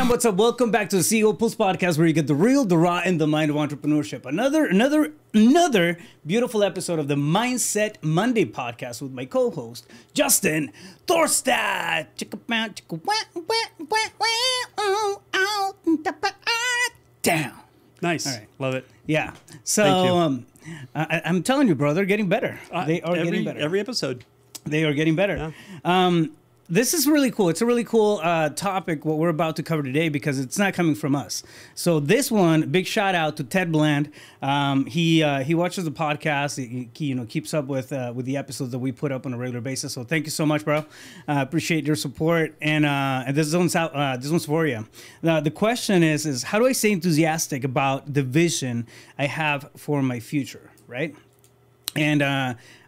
What's up? Welcome back to the CEO Pulse Podcast, where you get the real, the raw, and the mind of entrepreneurship. Another beautiful episode of the Mindset Monday podcast with my co-host, Justin Thorstad. Down. Nice. All right. Love it. Yeah. So I'm telling you, bro, they're getting better. They are getting better. Every episode. They are getting better. Yeah. This is really cool. It's a really cool topic, what we're about to cover today, because it's not coming from us. So this one, big shout out to Ted Bland. He watches the podcast. He keeps up with the episodes that we put up on a regular basis. So thank you so much, bro. Appreciate your support. And this one's for you. The question is how do I stay enthusiastic about the vision I have for my future, right? And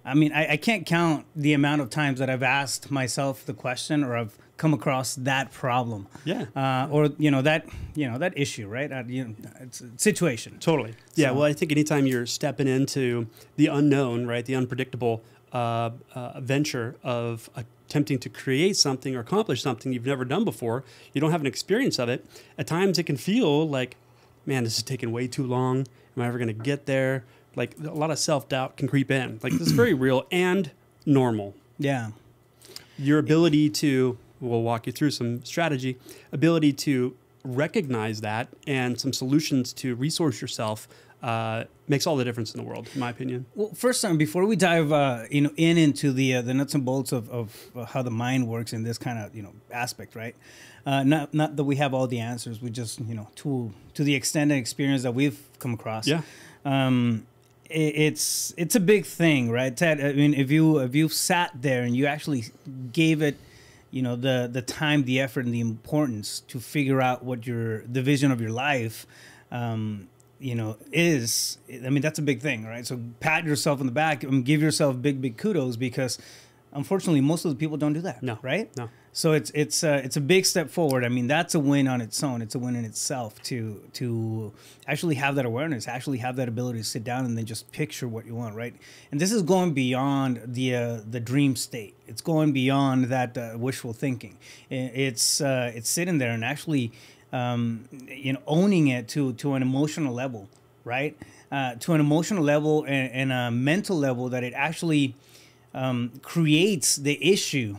I mean, I can't count the amount of times that I've asked myself the question, or I've come across that problem. Yeah. Or that issue, right? It's a situation. Totally. Yeah. So, well, I think anytime you're stepping into the unknown, right, the unpredictable venture of attempting to create something or accomplish something you've never done before, you don't have an experience of it. At times, it can feel like, man, this is taking way too long. Am I ever going to get there? Like, a lot of self-doubt can creep in. Like, this is very real and normal. Yeah. Your ability to, we'll walk you through some strategy, ability to recognize that and some solutions to resource yourself makes all the difference in the world, in my opinion. Well, first time, before we dive into the nuts and bolts of how the mind works in this kind of aspect, right? Not that we have all the answers. We just to the extent and experience that we've come across. Yeah. It's a big thing, right, Ted? I mean, if you've sat there and you actually gave it, the time, the effort, and the importance to figure out what the vision of your life, is. I mean, that's a big thing, right? So pat yourself on the back and give yourself big kudos, because unfortunately, most of the people don't do that. No, right? No. So it's a big step forward. I mean, that's a win on its own. It's a win in itself to actually have that awareness, actually have that ability to sit down and then just picture what you want, right? And this is going beyond the dream state. It's going beyond that wishful thinking. It's sitting there and actually owning it to an emotional level, right? To an emotional level and a mental level, that it actually creates the issue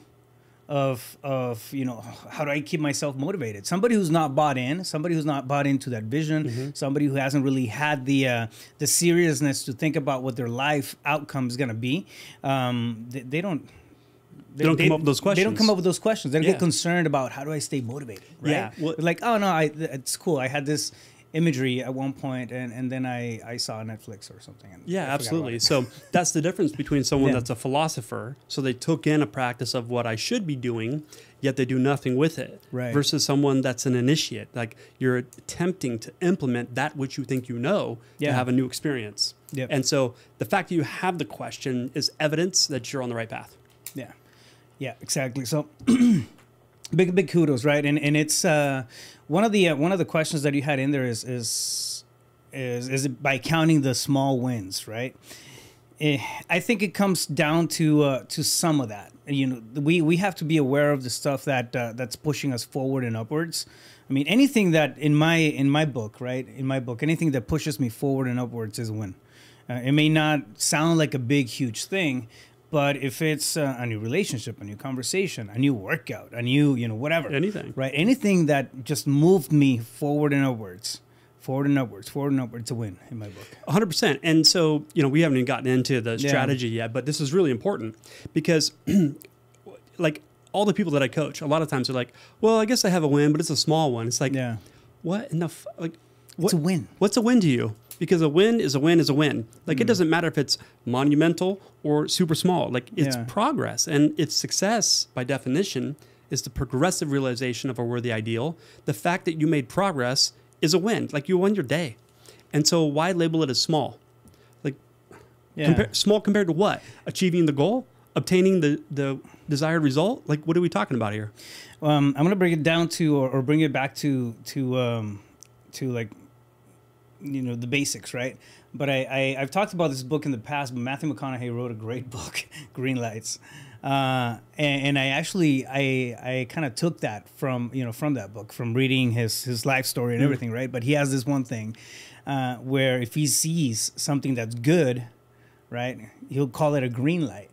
of how do I keep myself motivated? Somebody who's not bought into that vision, somebody who hasn't really had the seriousness to think about what their life outcome is going to be, they don't come up with those questions. They don't come up with those questions. They get concerned about, how do I stay motivated, right? Yeah. Well, like, oh no, it's cool. I had this imagery at one point, and then I saw Netflix or something. And yeah, absolutely. So that's the difference between someone that's a philosopher, so they took in a practice of what I should be doing, yet they do nothing with it, right, versus someone that's an initiate. Like, you're attempting to implement that which you think to have a new experience. Yep. And so the fact that you have the question is evidence that you're on the right path. Yeah, exactly. So big kudos, right? And it's one of the questions that you had in there is it by counting the small wins, right? I think it comes down to some of that. We have to be aware of the stuff that's pushing us forward and upwards. I mean, anything that in my book, right? In my book, anything that pushes me forward and upwards is a win. It may not sound like a big, huge thing, but if it's a new relationship, a new conversation, a new workout, a new, whatever. Anything. Right? Anything that just moved me forward and upwards, it's a win in my book. 100%. And so, we haven't even gotten into the strategy yet, but this is really important because like, all the people that I coach, a lot of times they're like, well, I guess I have a win, but it's a small one. It's like, what in the what's a win? What's a win to you? Because a win is a win is a win. Like, it doesn't matter if it's monumental or super small. Like, it's progress. And its success, by definition, is the progressive realization of a worthy ideal. The fact that you made progress is a win. Like, you won your day. And so why label it as small? Like, small compared to what? Achieving the goal? Obtaining the desired result? Like, what are we talking about here? I'm going to bring it down to, or bring it back to like, the basics, right? But I've talked about this book in the past, but Matthew McConaughey wrote a great book, Green Lights. And I actually I kind of took that from from that book, from reading his life story and everything, right? But he has this one thing where if he sees something that's good, right, he'll call it a green light.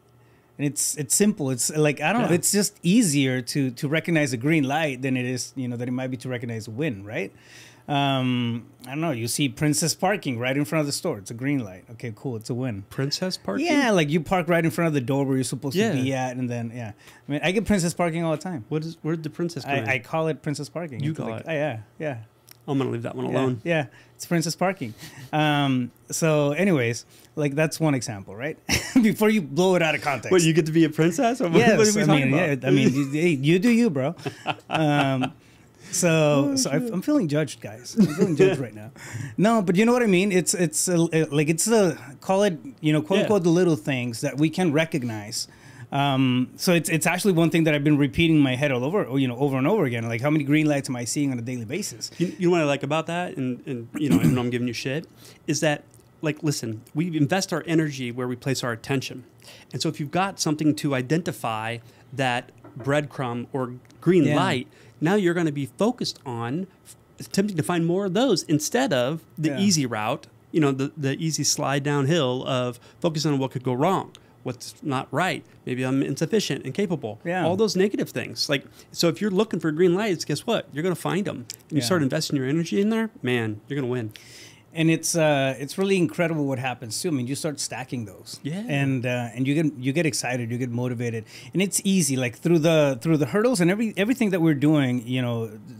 And it's simple. It's like, I don't know, it's just easier to recognize a green light than it is, that it might be to recognize a win, right? I don't know. You see Princess parking right in front of the store. It's a green light. Okay, cool. It's a win. Princess parking? Yeah, like you park right in front of the door where you're supposed to be at, and then I mean, I get princess parking all the time. Where did the princess go? I call it princess parking. You call it? Oh, yeah. I'm gonna leave that one alone. Yeah, it's princess parking. So, anyways, like that's one example, right? Before you blow it out of context. What, you get to be a princess? Or yes, what are we talking about? I mean, you do you, bro. So I'm feeling judged, guys. I'm feeling judged right now. No, but you know what I mean. It's call it quote unquote the little things that we can recognize. So it's actually one thing that I've been repeating in my head all over, over and over again. Like, how many green lights am I seeing on a daily basis? You know what I like about that, and even though I'm giving you shit, is that, like, listen, we invest our energy where we place our attention. And so if you've got something to identify that breadcrumb or green light, now you're going to be focused on attempting to find more of those instead of the easy route, the easy slide downhill of focusing on what could go wrong, what's not right. Maybe I'm insufficient, incapable. Yeah. All those negative things. Like, so if you're looking for green lights, guess what? You're going to find them. And you start investing your energy in there, man, you're going to win. And it's really incredible what happens too. I mean, you start stacking those, and you get excited, you get motivated, and it's easy. Like through the hurdles and everything that we're doing,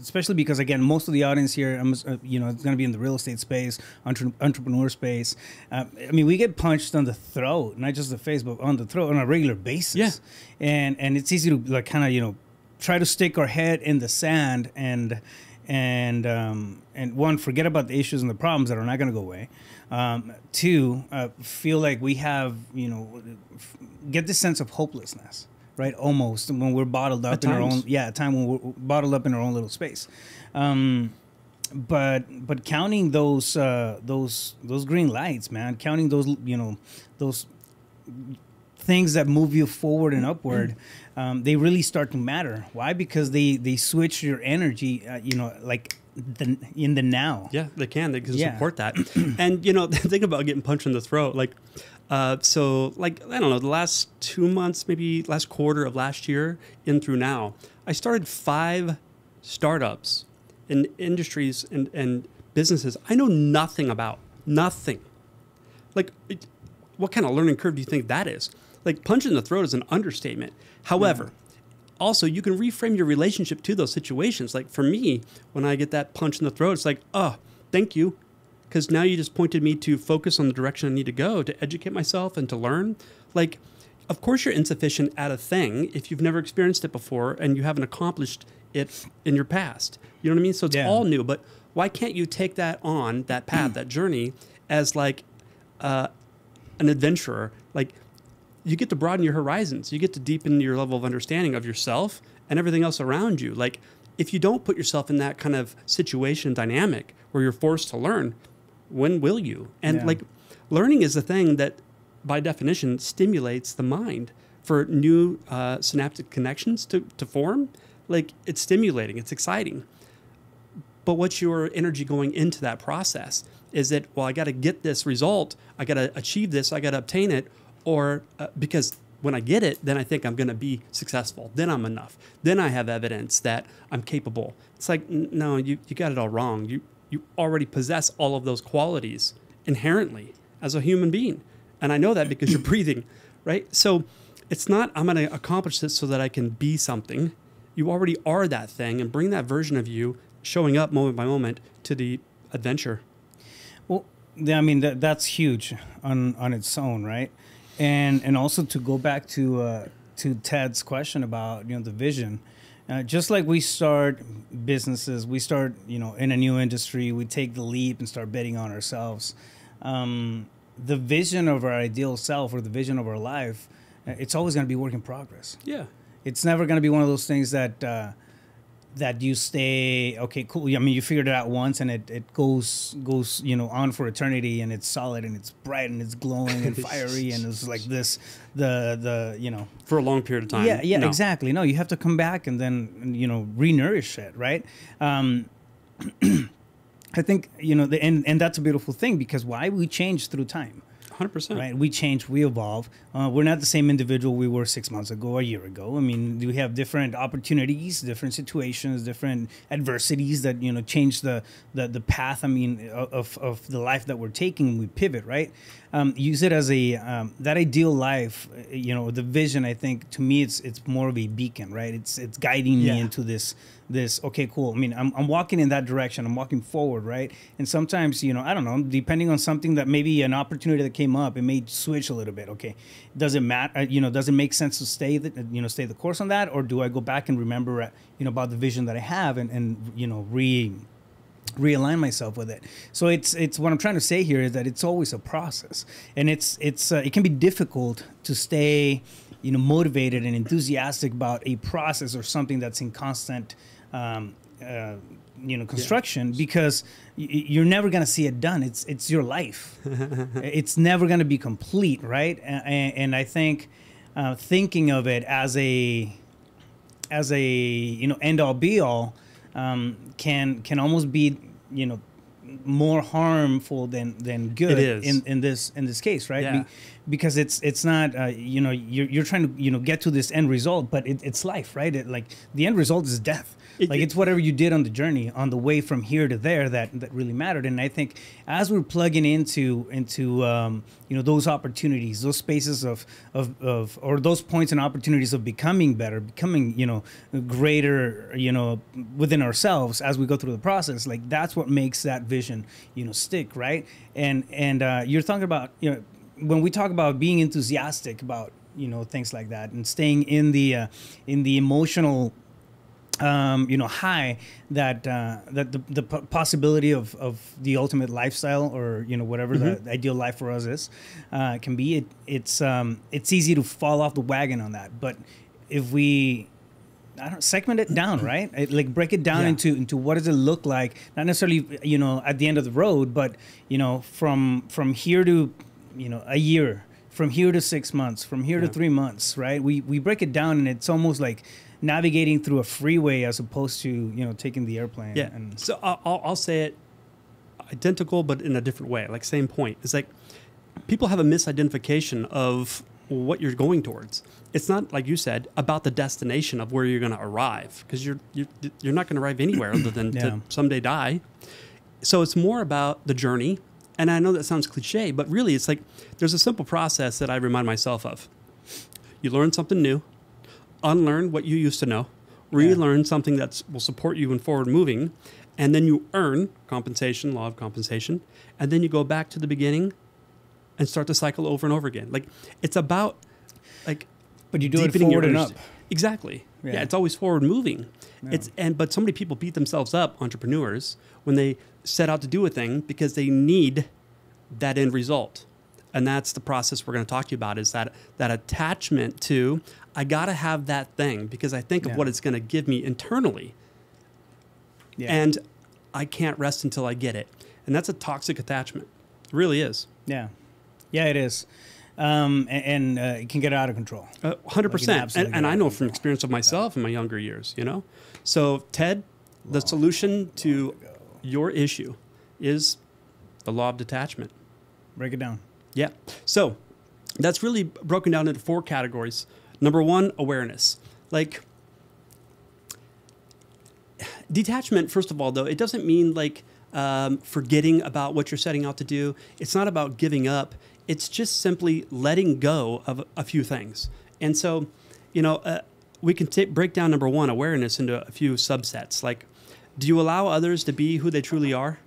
especially because again, most of the audience here, it's going to be in the real estate space, entrepreneur space. I mean, we get punched on the throat, not just the face, but on the throat on a regular basis. Yeah, and it's easy to like kind of try to stick our head in the sand and one, forget about the issues and the problems that are not going to go away. Two, feel like we have, get this sense of hopelessness, right? Almost when we're bottled up in our own, a time when we're bottled up in our own little space. But counting those green lights, man, counting those things that move you forward and upward, they really start to matter. Why? Because they switch your energy, like in the now. Yeah, they can support that. And think about getting punched in the throat. Like, so like, I don't know, the last 2 months, maybe last quarter of last year in through now, I started 5 startups in industries and businesses I know nothing about. Nothing. Like, what kind of learning curve do you think that is? Like, punch in the throat is an understatement. However, also, you can reframe your relationship to those situations. Like, for me, when I get that punch in the throat, it's like, oh, thank you. Because now you just pointed me to focus on the direction I need to go to educate myself and to learn. Like, of course you're insufficient at a thing if you've never experienced it before and you haven't accomplished it in your past. You know what I mean? So it's all new. But why can't you take that on, that path, that journey, as like an adventurer? Like, you get to broaden your horizons. You get to deepen your level of understanding of yourself and everything else around you. Like, if you don't put yourself in that kind of situation dynamic where you're forced to learn, when will you? And like, learning is the thing that, by definition, stimulates the mind for new synaptic connections to form. Like, it's stimulating, it's exciting. But what's your energy going into that process? Is it, well, I got to get this result, I got to achieve this, I got to obtain it, or because when I get it, then I think I'm going to be successful. Then I'm enough. Then I have evidence that I'm capable. It's like, no, you got it all wrong. You already possess all of those qualities inherently as a human being. And I know that because you're breathing, right? So it's not, I'm going to accomplish this so that I can be something. You already are that thing, and bring that version of you showing up moment by moment to the adventure. Well, I mean, that's huge on its own, right? And also to go back to Ted's question about the vision, just like we start businesses, we start in a new industry, we take the leap and start betting on ourselves. The vision of our ideal self or the vision of our life, it's always going to be work in progress. Yeah, it's never going to be one of those things that that you stay okay, cool. I mean, you figured it out once, and it goes on for eternity, and it's solid, and it's bright, and it's glowing and fiery, and it's like this the for a long period of time. Yeah, No. exactly. No, you have to come back and then re-nourish it, right? I think and that's a beautiful thing, because why we change through time. 100%. Right, we change, we evolve. We're not the same individual we were 6 months ago, a year ago. I mean, we have different opportunities, different situations, different adversities that change the path. I mean, of the life that we're taking. We pivot, right? Use it as a that ideal life. The vision. I think to me, it's more of a beacon, right? It's guiding me into this. Okay, cool. I mean, I'm walking in that direction. I'm walking forward, right? And sometimes, I don't know, depending on something that maybe an opportunity that came up, it may switch a little bit. Okay, does it matter? Does it make sense to stay the course on that, or do I go back and remember, about the vision that I have and realign myself with it? So it's what I'm trying to say here is that it's always a process, and it can be difficult to stay motivated and enthusiastic about a process or something that's in constant construction, because you're never going to see it done. It's your life. It's never going to be complete, right? And I think thinking of it as a end all be all can almost be more harmful than good. It is. in this case, right? Yeah. Because it's not you're trying to get to this end result, but it's life, right? The end result is death. It's whatever you did on the journey, on the way from here to there, that really mattered. And I think as we're plugging into those opportunities, those spaces of or those points and opportunities of becoming better, becoming greater, within ourselves as we go through the process, like that's what makes that vision stick, right? And you're talking about when we talk about being enthusiastic about things like that, and staying in the emotional high, that the possibility of the ultimate lifestyle, or whatever the ideal life for us is, can be. It's easy to fall off the wagon on that, but if we segment it down, right? Break it down into what does it look like, not necessarily at the end of the road, but from here to a year, from here to 6 months, from here to 3 months, right? We break it down, and it's almost like navigating through a freeway as opposed to taking the airplane. Yeah. And so I'll say it identical, but in a different way. Like, same point. It's like people have a misidentification of what you're going towards. It's not, like you said, about the destination of where you're going to arrive, because you're not going to arrive anywhere other than to someday die. So it's more about the journey. And I know that sounds cliche, but really it's like there's a simple process that I remind myself of. You learn something new, unlearn what you used to know, relearn something that will support you in forward moving, and then you earn compensation, law of compensation, and then you go back to the beginning and start the cycle over and over again. Like, it's about but you do it forward and up. Exactly. Yeah, it's always forward moving. Yeah. But so many people beat themselves up, entrepreneurs, when they set out to do a thing, because they need that end result. And that's the process we're going to talk to you about, is that attachment to, I got to have that thing because I think of what it's going to give me internally. Yeah. And I can't rest until I get it. And that's a toxic attachment. It really is. Yeah. Yeah, it is. And it can get out of control. 100%. And I know from experience of myself in my younger years, So, Ted, the solution to your issue is the law of detachment. Break it down. Yeah. So that's really broken down into 4 categories. Number 1, awareness. Like, detachment, first of all, though, it doesn't mean forgetting about what you're setting out to do. It's not about giving up. It's just simply letting go of a few things. And so, we can break down number 1, awareness, into a few subsets. Like, do you allow others to be who they truly are?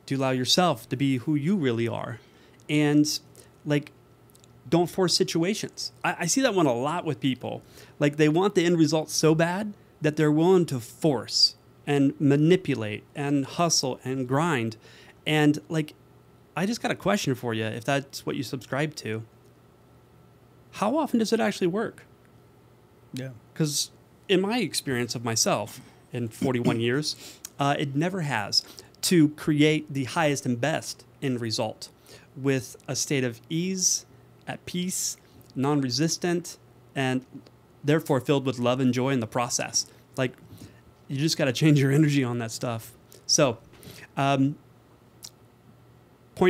Do you allow yourself to be who you really are? And don't force situations. I see that one a lot with people. Like, they want the end result so bad that they're willing to force and manipulate and hustle and grind. And I just got a question for you, if that's what you subscribe to. How often does it actually work? Yeah. Because in my experience of myself, in 41 years. It never has. To create the highest and best end result with a state of ease, at peace, non-resistant, and therefore filled with love and joy in the process. Like, you just got to change your energy on that stuff. So, point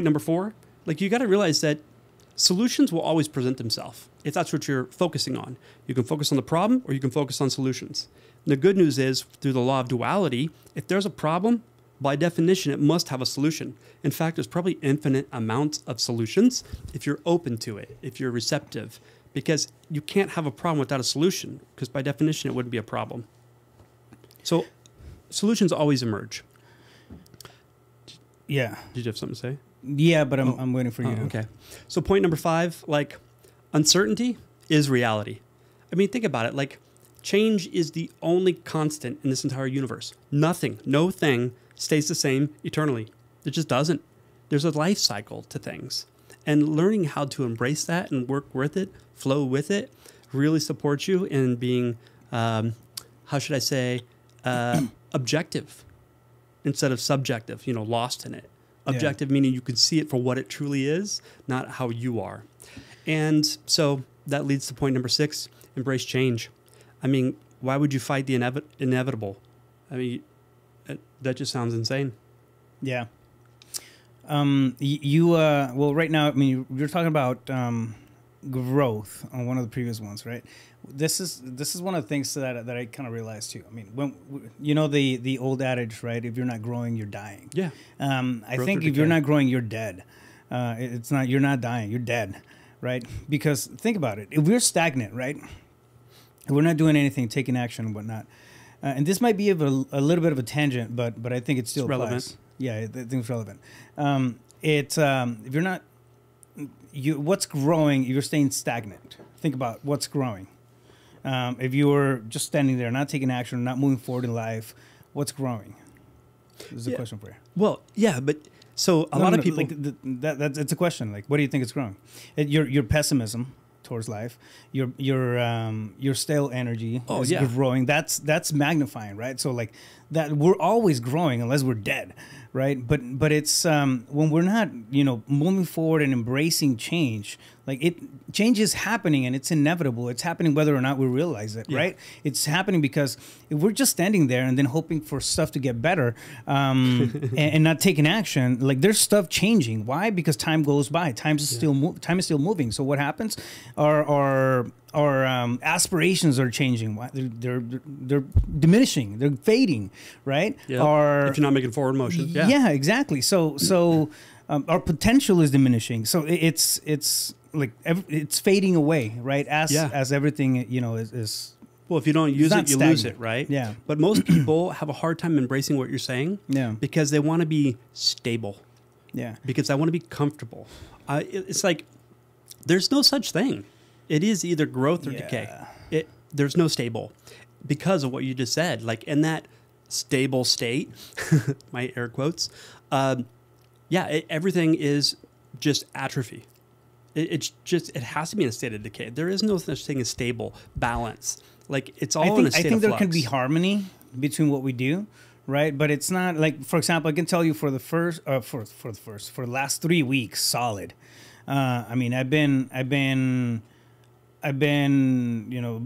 number 4, like, you got to realize that solutions will always present themselves if that's what you're focusing on. You can focus on the problem or you can focus on solutions. And the good news is, through the law of duality, if there's a problem, by definition, it must have a solution. In fact, there's probably infinite amounts of solutions if you're open to it, if you're receptive, because you can't have a problem without a solution, because by definition, it wouldn't be a problem. So solutions always emerge. Yeah. Did you have something to say? Yeah, but I'm waiting for you to. Okay. So point number 5, like, uncertainty is reality. I mean, think about it. Like, change is the only constant in this entire universe. Nothing, no thing stays the same eternally. It just doesn't. There's a life cycle to things. And learning how to embrace that and work with it, flow with it, really supports you in being, how should I say, objective instead of subjective, lost in it. Objective meaning you can see it for what it truly is, not how you are. And so that leads to point number 6, embrace change. I mean, why would you fight the inevitable? I mean, that just sounds insane. Yeah. Well, right now, I mean, you're talking about growth on one of the previous ones, right? This is one of the things that I kind of realized too. I mean, when the old adage, right? If you're not growing, you're dying. Yeah. I think if you're not growing, you're dead. You're not dying, you're dead, right? Because think about it. If we're stagnant, right? If we're not doing anything, taking action and whatnot. And this might be a little bit of a tangent, but I think it still applies. Relevant. Yeah, I think it's relevant. If you're not, what's growing? You're staying stagnant. Think about what's growing. If you're just standing there, not taking action, not moving forward in life, what's growing? This is a question for you. Well, yeah, but so a lot of people. Like it's a question. Like, what do you think is growing? Your pessimism towards life, your stale energy is growing. That's magnifying, right? So like that, we're always growing unless we're dead, right? But it's when we're not, moving forward and embracing change, like change is happening and it's inevitable. It's happening whether or not we realize it, right? It's happening because if we're just standing there and then hoping for stuff to get better and not taking action, like there's stuff changing. Why? Because time goes by. Time is still moving. So what happens? Our aspirations are changing. They're diminishing. They're fading, right? Yeah. If you're not making forward motion. Yeah, exactly. So our potential is diminishing. So it's like it's fading away, right? As everything is. Well, if you don't use it, you lose it, right? Yeah. But most people have a hard time embracing what you're saying. Yeah. Because they want to be stable. Yeah. Because I want to be comfortable. It's like there's no such thing. It is either growth or decay. There's no stable because of what you just said. Like in that stable state, my air quotes, everything is just atrophy. It has to be in a state of decay. There is no such thing as stable balance. Like it's all in a state of flux. I think there can be harmony between what we do, right? But it's not like, for example, I can tell you for the last 3 weeks, solid. I mean, I've been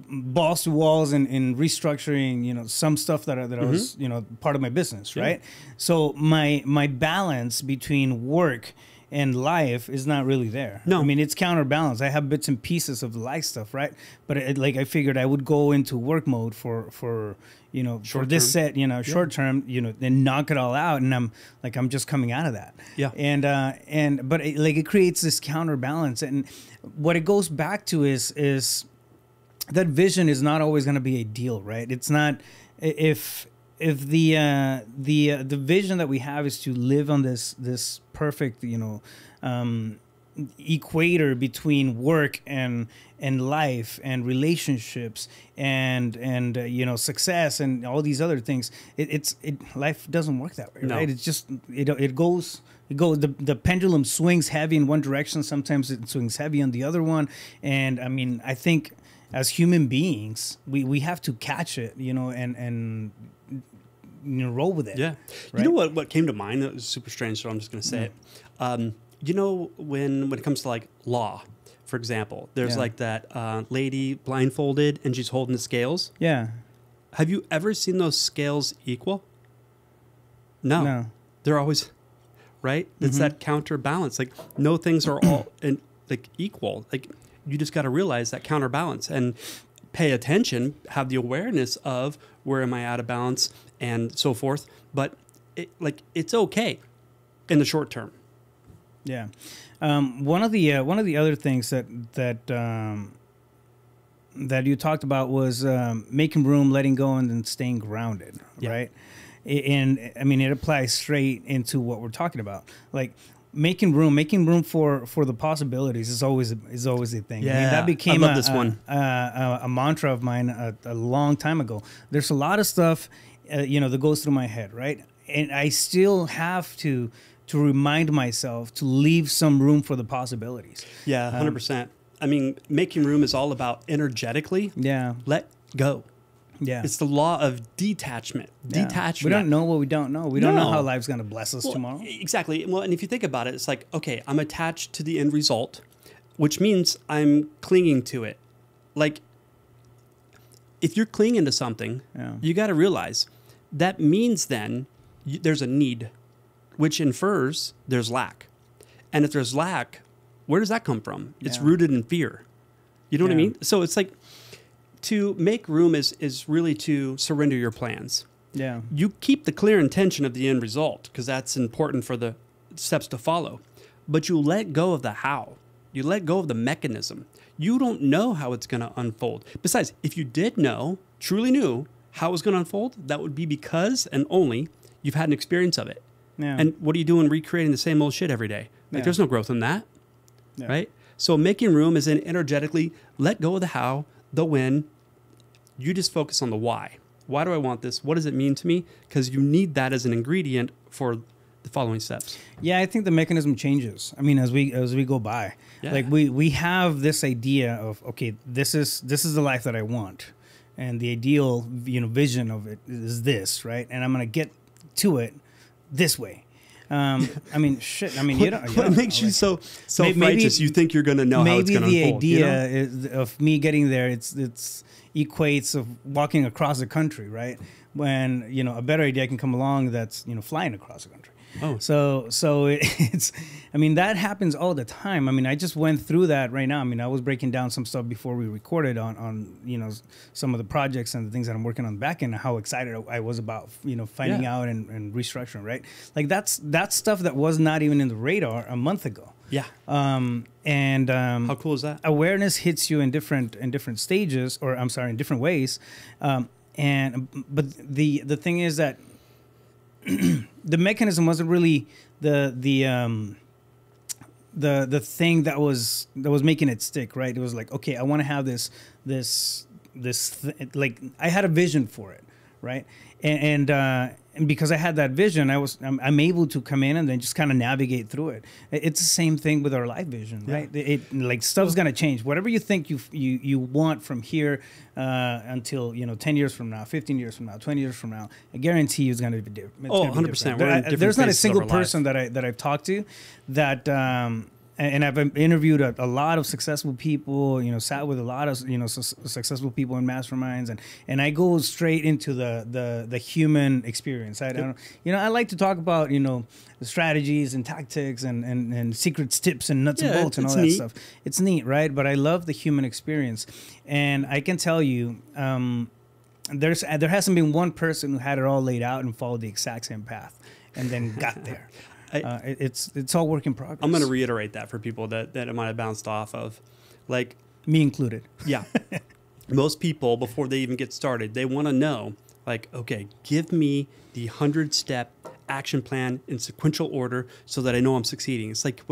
balls to walls in restructuring, some stuff that I was, part of my business, right? So my balance between work and life is not really there. No. I mean, it's counterbalanced. I have bits and pieces of the life stuff, right? But I figured I would go into work mode for this set, short term, then knock it all out. And I'm just coming out of that. Yeah. But it creates this counterbalance. And what it goes back to is that vision is not always going to be a deal, right? It's not, if the vision that we have is to live on this perfect, equator between work and life and relationships and success and all these other things, life doesn't work that way, right? It's just it goes the pendulum swings heavy in one direction, sometimes it swings heavy on the other one. And I mean, I think as human beings we have to catch it, and roll with it. Yeah. Right? You know what came to mind that was super strange, so I'm just going to say it. You know, when it comes to like law, for example, there's like that lady blindfolded and she's holding the scales. Yeah. Have you ever seen those scales equal? No. They're always, right? It's that counterbalance. Like no things are all like equal. Like you just got to realize that counterbalance and pay attention, have the awareness of where am I out of balance and so forth. But it's okay in the short term. Yeah. One of the other things that you talked about was making room, letting go, and then staying grounded, right? And I mean, it applies straight into what we're talking about. Like making room for the possibilities is always a thing. Yeah, I mean, that became a mantra of mine a long time ago. There's a lot of stuff, that goes through my head, right? And I still have to remind myself to leave some room for the possibilities. Yeah, 100%. I mean, making room is all about energetically. Yeah. Let go. Yeah. It's the law of detachment. Yeah. Detachment. We don't know what we don't know. We don't know how life's going to bless us tomorrow. Exactly. Well, and if you think about it, it's like, okay, I'm attached to the end result, which means I'm clinging to it. Like, if you're clinging to something, you got to realize that means then there's a need, which infers there's lack. And if there's lack, where does that come from? It's rooted in fear. You know what I mean? So it's like to make room is really to surrender your plans. Yeah. You keep the clear intention of the end result because that's important for the steps to follow. But you let go of the how. You let go of the mechanism. You don't know how it's going to unfold. Besides, if you did know, truly knew how it was going to unfold, that would be because and only you've had an experience of it. Yeah. And what are you doing recreating the same old shit every day? Like there's no growth in that, right? So making room is in energetically let go of the how, the when. You just focus on the why. Why do I want this? What does it mean to me? Because you need that as an ingredient for the following steps. Yeah, I think the mechanism changes. I mean, as we go by, like we have this idea of, okay, this is the life that I want, and the ideal vision of it is this, right? And I'm gonna get to it this way. I mean, shit. I mean, what makes you so self-righteous? You think you're going to know how it's going to unfold. Maybe the idea of me getting there, it's equates of walking across the country, right? When a better idea can come along that's flying across the country. Oh, so it's. I mean, that happens all the time. I mean, I just went through that right now. I mean, I was breaking down some stuff before we recorded on some of the projects and the things that I'm working on back end, and how excited I was about finding out and restructuring. Right, like that's stuff that was not even in the radar a month ago. Yeah. How cool is that? Awareness hits you in different stages, or I'm sorry, in different ways. But the thing is that the mechanism wasn't really the thing that was making it stick, right? It was like, okay, I want to have this like I had a vision for it, right? And because I had that vision, I'm able to come in and then just kind of navigate through it. It's the same thing with our life vision, right? It like stuff's gonna change. Whatever you think you want from here until 10 years from now, 15 years from now, 20 years from now, I guarantee you it's gonna be different. 100%. There's not a single person that I've talked to that. And I've interviewed a lot of successful people, sat with a lot of, successful people in masterminds, and I go straight into the human experience. I don't, I like to talk about, the strategies and tactics and secrets, tips and nuts and bolts and all that stuff. It's neat, right? But I love the human experience. And I can tell you, there hasn't been one person who had it all laid out and followed the exact same path and then got there. It's all work in progress. I'm going to reiterate that for people that it might have bounced off of, like me included. Yeah, most people before they even get started, they want to know, like, okay, give me the 100-step action plan in sequential order so that I know I'm succeeding. It's like,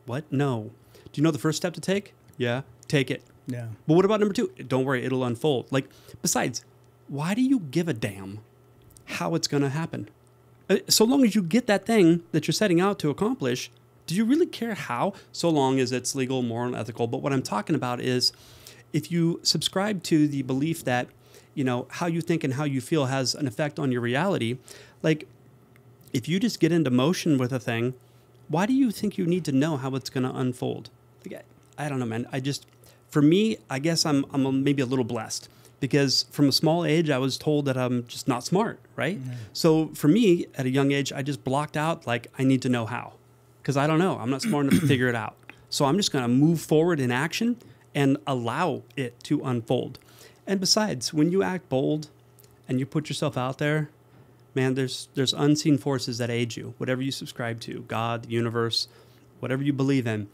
what? No. Do you know the first step to take? Yeah, take it. Yeah. But what about number 2? Don't worry, it'll unfold. Like, besides, why do you give a damn how it's going to happen? So long as you get that thing that you're setting out to accomplish, do you really care how? So long as it's legal, moral, and ethical. But what I'm talking about is if you subscribe to the belief that you know, how you think and how you feel has an effect on your reality. Like, if you just get into motion with a thing, why do you think you need to know how it's going to unfold? Like, I don't know, man. For me, I guess I'm maybe a little blessed because from a small age, I was told that I'm just not smart, right? Mm-hmm. So for me, at a young age, I just blocked out, like, I need to know how, because I don't know. I'm not smart enough to figure it out. So I'm just going to move forward in action and allow it to unfold. And besides, when you act bold and you put yourself out there, man, there's unseen forces that aid you. Whatever you subscribe to, God, the universe, whatever you believe in,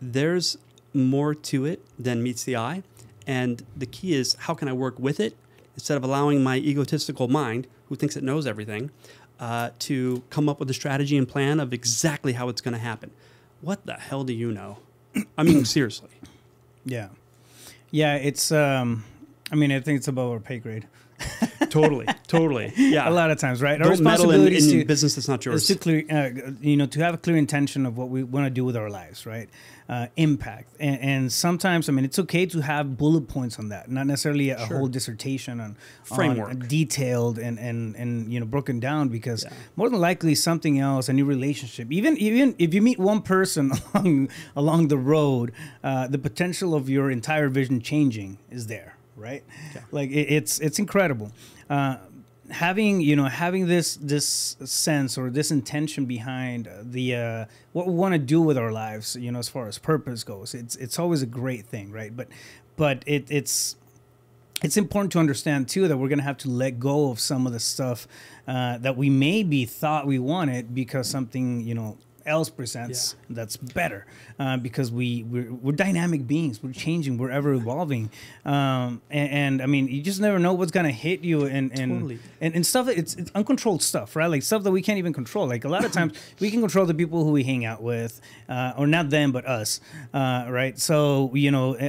there's more to it than meets the eye. And the key is, how can I work with it instead of allowing my egotistical mind, who thinks it knows everything, to come up with a strategy and plan of exactly how it's going to happen. What the hell do you know? I mean, seriously. Yeah. Yeah, it's, I mean, I think it's above our pay grade. Totally. Yeah. A lot of times, right? Don't our responsibility meddle in to business that's not yours. Is to clear, to have a clear intention of what we want to do with our lives, right? Impact. And sometimes, I mean, it's okay to have bullet points on that, not necessarily a whole dissertation on framework, on detailed and broken down, because more than likely something else, a new relationship, even if you meet one person along the road, the potential of your entire vision changing is there. Right, like it's incredible. Having this sense or this intention behind the what we want to do with our lives, as far as purpose goes, it's always a great thing, right? But it's important to understand too that we're gonna have to let go of some of the stuff that we maybe thought we wanted because something else presents that's better, because we're dynamic beings. We're changing. We're ever evolving, and I mean, you just never know what's gonna hit you, and stuff. It's uncontrolled stuff, right? Like stuff that we can't even control. Like a lot of times we can control the people who we hang out with, or not them but us, right? So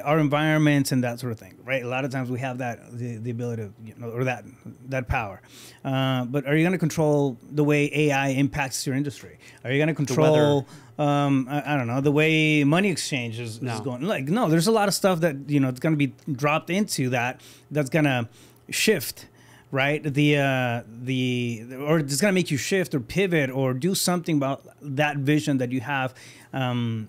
our environments and that sort of thing, right? A lot of times we have the ability to, or that power, but are you gonna control the way AI impacts your industry? Are you gonna control I don't know, the way money exchange is going? Like, no, there's a lot of stuff that it's going to be dropped into that's going to shift, right? Or it's going to make you shift or pivot or do something about that vision that you have, and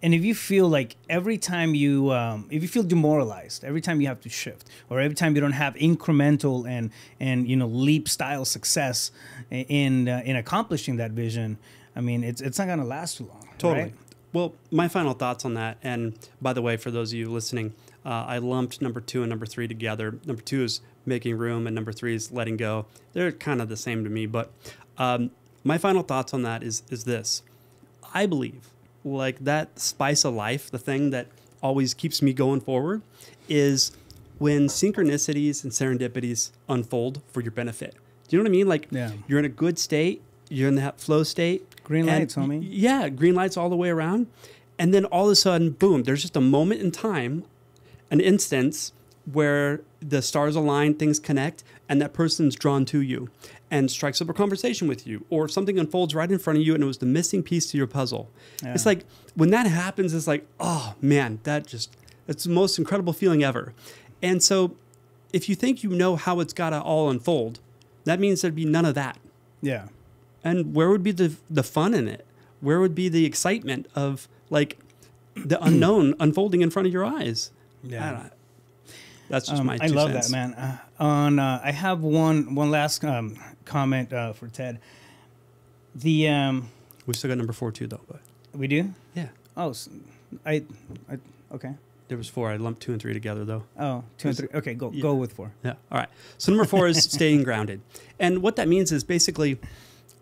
if you feel like every time if you feel demoralized, every time you have to shift, or every time you don't have incremental and leap style success in accomplishing that vision, I mean, it's not going to last too long. Totally. Right? Well, my final thoughts on that, and by the way, for those of you listening, I lumped number 2 and number 3 together. Number 2 is making room, and number 3 is letting go. They're kind of the same to me, but my final thoughts on that is this. I believe, like, that spice of life, the thing that always keeps me going forward, is when synchronicities and serendipities unfold for your benefit. Do you know what I mean? Like, you're in a good state, you're in that flow state. Green lights, homie. Yeah, green lights all the way around. And then all of a sudden, boom, there's just a moment in time, an instance where the stars align, things connect, and that person's drawn to you and strikes up a conversation with you, or something unfolds right in front of you and it was the missing piece to your puzzle. Yeah. It's like, when that happens, it's like, oh man, it's the most incredible feeling ever. And so if you think you know how it's got to all unfold, that means there'd be none of that. Yeah. And where would be the fun in it? Where would be the excitement of, like, the unknown unfolding in front of your eyes? Yeah. That's just my 2 cents. I love that, man. I have one last comment for Ted. We still got number 4 too, though. But we do? Yeah. Oh, okay. There was 4. I lumped 2 and 3 together, though. Oh, 2 and 3. Okay, go with 4. Yeah. All right. So number 4 is staying grounded, and what that means is basically,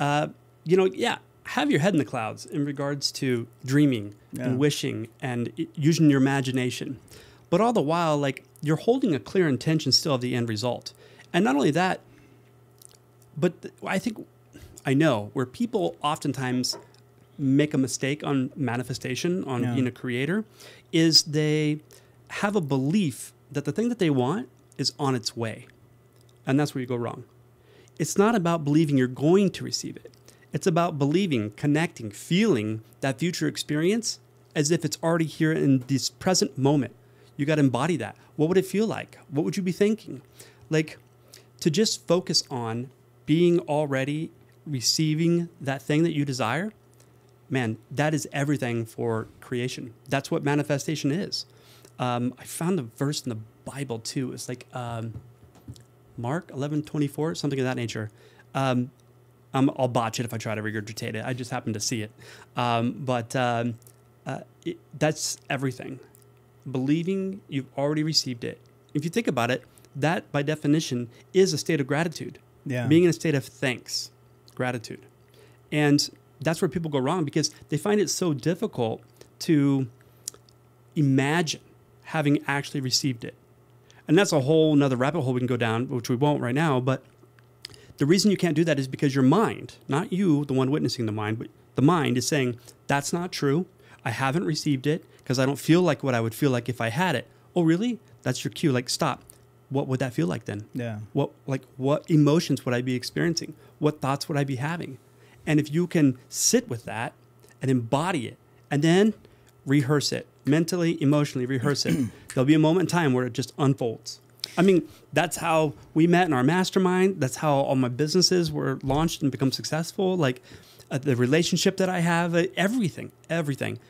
have your head in the clouds in regards to dreaming and wishing and using your imagination, but all the while, like, you're holding a clear intention still of the end result. And not only that, but I know where people oftentimes make a mistake on manifestation, on being a creator, is they have a belief that the thing that they want is on its way. And that's where you go wrong. It's not about believing you're going to receive it. It's about believing, connecting, feeling that future experience as if it's already here in this present moment. You got to embody that. What would it feel like? What would you be thinking? Like, to just focus on being already receiving that thing that you desire, man, that is everything for creation. That's what manifestation is. I found a verse in the Bible too. It's like Mark 11:24, something of that nature. I'll botch it if I try to regurgitate it. I just happened to see it. That's everything. Believing you've already received it. If you think about it, that by definition is a state of gratitude. Yeah. Being in a state of thanks, gratitude. And that's where people go wrong, because they find it so difficult to imagine having actually received it. And that's a whole nother rabbit hole we can go down, which we won't right now. But the reason you can't do that is because your mind, not you, the one witnessing the mind, but the mind is saying, that's not true. I haven't received it because I don't feel like what I would feel like if I had it. Oh, really? That's your cue. Like, stop. What would that feel like then? Yeah. What emotions would I be experiencing? What thoughts would I be having? And if you can sit with that and embody it and then rehearse it, mentally, emotionally rehearse it, there'll be a moment in time where it just unfolds. I mean, that's how we met in our mastermind. That's how all my businesses were launched and become successful. Like the relationship that I have, everything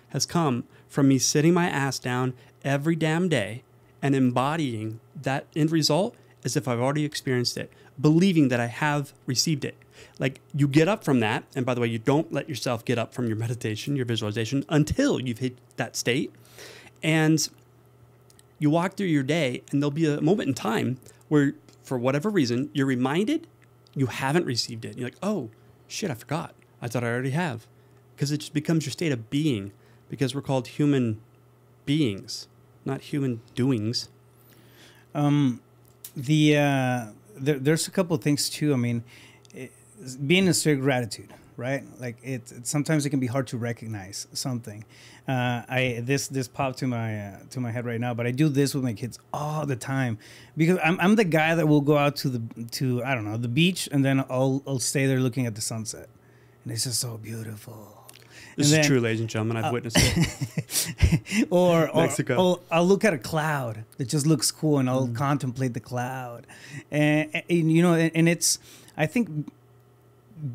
has come from me sitting my ass down every damn day and embodying that end result as if I've already experienced it, believing that I have received it. Like, you get up from that. And by the way, you don't let yourself get up from your meditation, your visualization, until you've hit that state. And you walk through your day, and there'll be a moment in time where, for whatever reason, you're reminded you haven't received it. And you're like, oh, shit, I forgot. I thought I already have. Because it just becomes your state of being, because we're called human beings, not human doings. There's a couple of things too. I mean, being in a state of gratitude, right? Like sometimes it can be hard to recognize something. This popped to my head right now, but I do this with my kids all the time, because I'm the guy that will go out to I don't know, the beach, and then I'll stay there looking at the sunset, and it's just so beautiful. This is true, ladies and gentlemen. I've witnessed it. or I'll look at a cloud that just looks cool, and I'll contemplate the cloud, and you know, and it's, I think,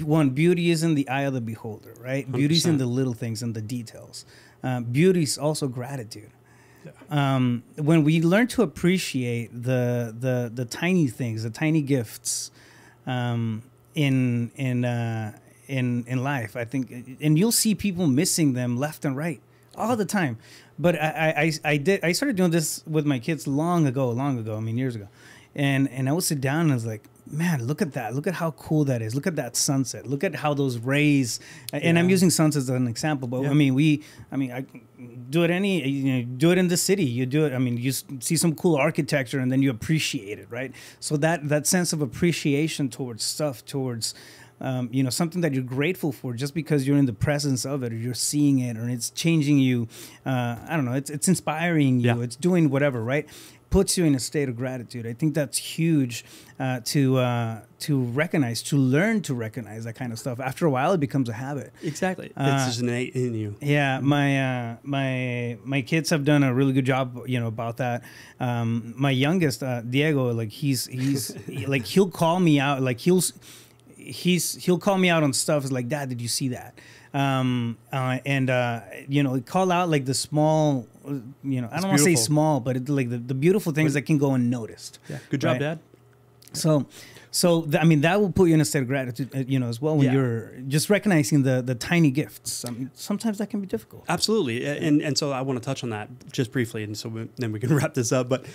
one, beauty is in the eye of the beholder, right? 100%. Beauty's in the little things and the details. Beauty's also gratitude. Yeah. When we learn to appreciate the tiny things, the tiny gifts, in life, I think, and you'll see people missing them left and right all the time. But I started doing this with my kids long ago. I mean, years ago, and I would sit down and I was like, man, look at that. Look at how cool that is. Look at that sunset. Look at how those rays, and I'm using sunsets as an example, but I mean, I do it do it in the city. You do it. I mean, you see some cool architecture and then you appreciate it, right? So that sense of appreciation towards stuff, towards, something that you're grateful for, just because you're in the presence of it, or you're seeing it, or it's changing you. I don't know. It's inspiring you. Yeah. It's doing whatever, right? Puts you in a state of gratitude. I think that's huge to recognize, to learn to recognize that kind of stuff. After a while, it becomes a habit. Exactly. It's just innate in you. Yeah, my kids have done a really good job, about that. My youngest, Diego, like he's like, he'll call me out, like he'll call me out on stuff. It's like, Dad, did you see that? Call out like the small, I don't want to say small, but like the beautiful things that can go unnoticed. Yeah. Good job, right? Dad. So that will put you in a state of gratitude, as well, when you're just recognizing the tiny gifts. Sometimes that can be difficult. Absolutely. And so I want to touch on that just briefly. And so then we can wrap this up. But,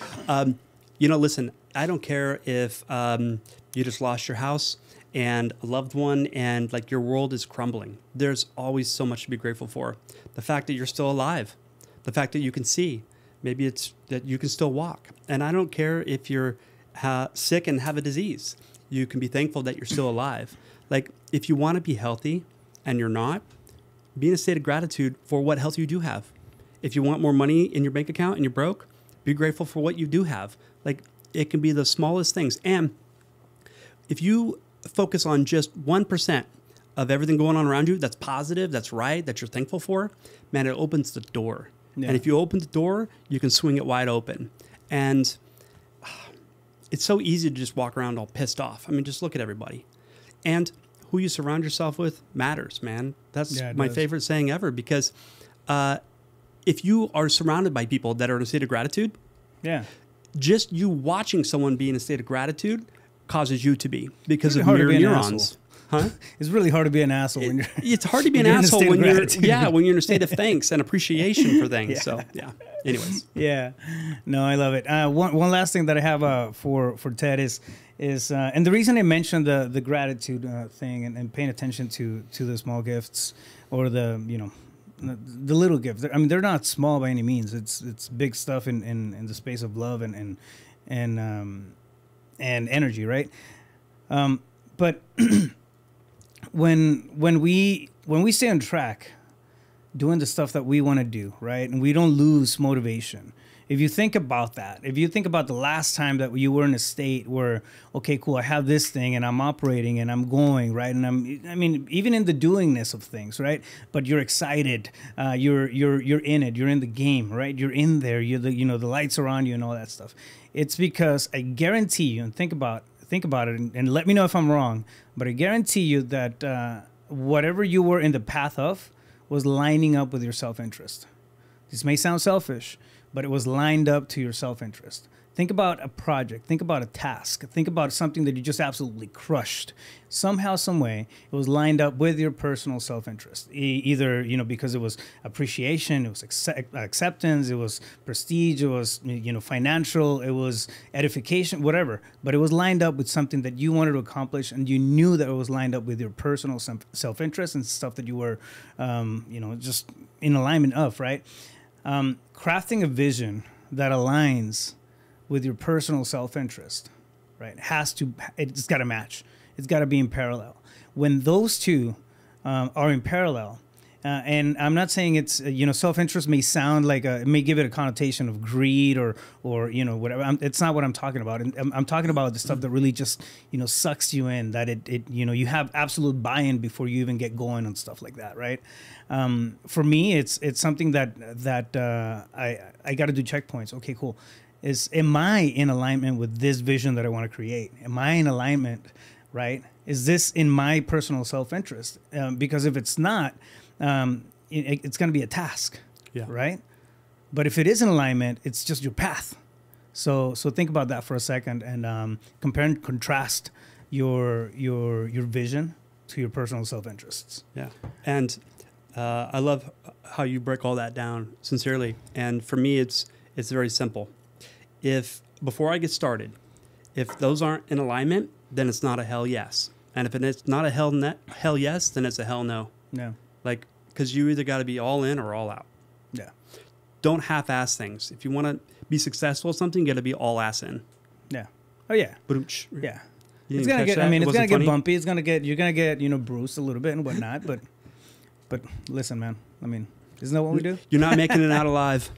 listen, I don't care if you just lost your house and a loved one, and like your world is crumbling. There's always so much to be grateful for. The fact that you're still alive, the fact that you can see, maybe it's that you can still walk. And I don't care if you're sick and have a disease. You can be thankful that you're still alive. Like, if you want to be healthy and you're not, be in a state of gratitude for what health you do have. If you want more money in your bank account and you're broke, be grateful for what you do have. Like, it can be the smallest things. And if you focus on just 1% of everything going on around you that's positive, that's right, that you're thankful for, man, it opens the door. And if you open the door, you can swing it wide open. And it's so easy to just walk around all pissed off. I mean, just look at everybody. And who you surround yourself with matters, man. That's my favorite saying ever, because if you are surrounded by people that are in a state of gratitude, just you watching someone be in a state of gratitude causes you to be, because of mirror neurons. Huh? It's really hard to be an asshole when you're. It's hard to be an asshole when you're when you're in a state of thanks and appreciation for things. So anyways. No, I love it. One last thing that I have for Ted is and the reason I mentioned the gratitude thing and paying attention to the small gifts, or the little gifts. I mean, they're not small by any means. It's big stuff in the space of love and energy, right? But when we stay on track doing the stuff that we want to do, right, and we don't lose motivation. If you think about that, if you think about the last time that you were in a state where, okay, cool, I have this thing and I'm operating and I'm going, right, and I mean, even in the doingness of things, right, but you're excited, you're in it, you're in the game, right, you're in there, the lights are on you and all that stuff. It's because I guarantee you, and think about it, and let me know if I'm wrong, but I guarantee you that whatever you were in the path of was lining up with your self-interest. This may sound selfish, but it was lined up to your self-interest. Think about a project. Think about a task. Think about something that you just absolutely crushed. Somehow, some way, it was lined up with your personal self-interest. Either, because it was appreciation, it was acceptance, it was prestige, it was, financial, it was edification, whatever. But it was lined up with something that you wanted to accomplish, and you knew that it was lined up with your personal self-interest and stuff that you were, just in alignment of, right? Crafting a vision that aligns with your personal self-interest, right? It's got to match. It's got to be in parallel. When those two are in parallel, and I'm not saying it's, self-interest may sound like it may give it a connotation of greed or whatever. It's not what I'm talking about. I'm talking about the stuff that really just, sucks you in, that you have absolute buy-in before you even get going on stuff like that, right? For me, it's something that I got to do checkpoints. Okay, cool. Am I in alignment with this vision that I want to create? Am I in alignment, right? Is this in my personal self-interest? Because if it's not, it's going to be a task, right? But if it is in alignment, it's just your path. So think about that for a second, and compare and contrast your vision to your personal self-interests. Yeah, and I love how you break all that down sincerely. And for me, it's very simple. If before I get started, if those aren't in alignment, then it's not a hell yes. And if it's not a hell yes, then it's a hell no. No. Like, because you either got to be all in or all out. Yeah. Don't half-ass things. If you want to be successful at something, you got to be all ass in. Yeah. Oh yeah. Yeah. It's gonna get. I mean, it's gonna get bumpy. You're gonna get bruised a little bit and whatnot. But listen, man. I mean, isn't that what we do? You're not making it out alive.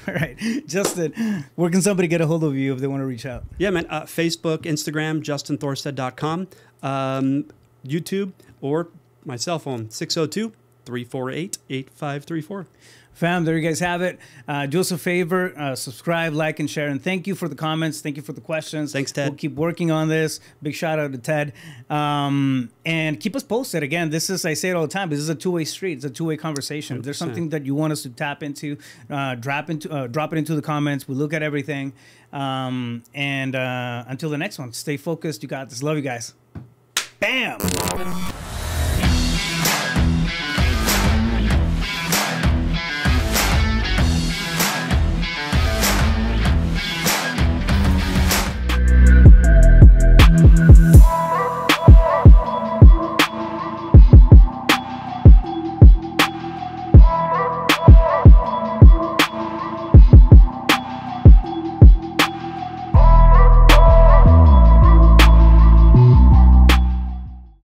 All right. Justin, where can somebody get a hold of you if they want to reach out? Yeah, man. Facebook, Instagram, justinthorstad.com, YouTube, or my cell phone, 602-348-8534. Fam, there you guys have it. Do us a favor, subscribe, like, and share. And thank you for the comments. Thank you for the questions. Thanks, Ted. We'll keep working on this. Big shout out to Ted. And keep us posted. Again, I say it all the time, but this is a two-way street. It's a two-way conversation. 100%. If there's something that you want us to tap into, drop it into the comments. We look at everything. And until the next one, stay focused. You got this. Love you guys. Bam!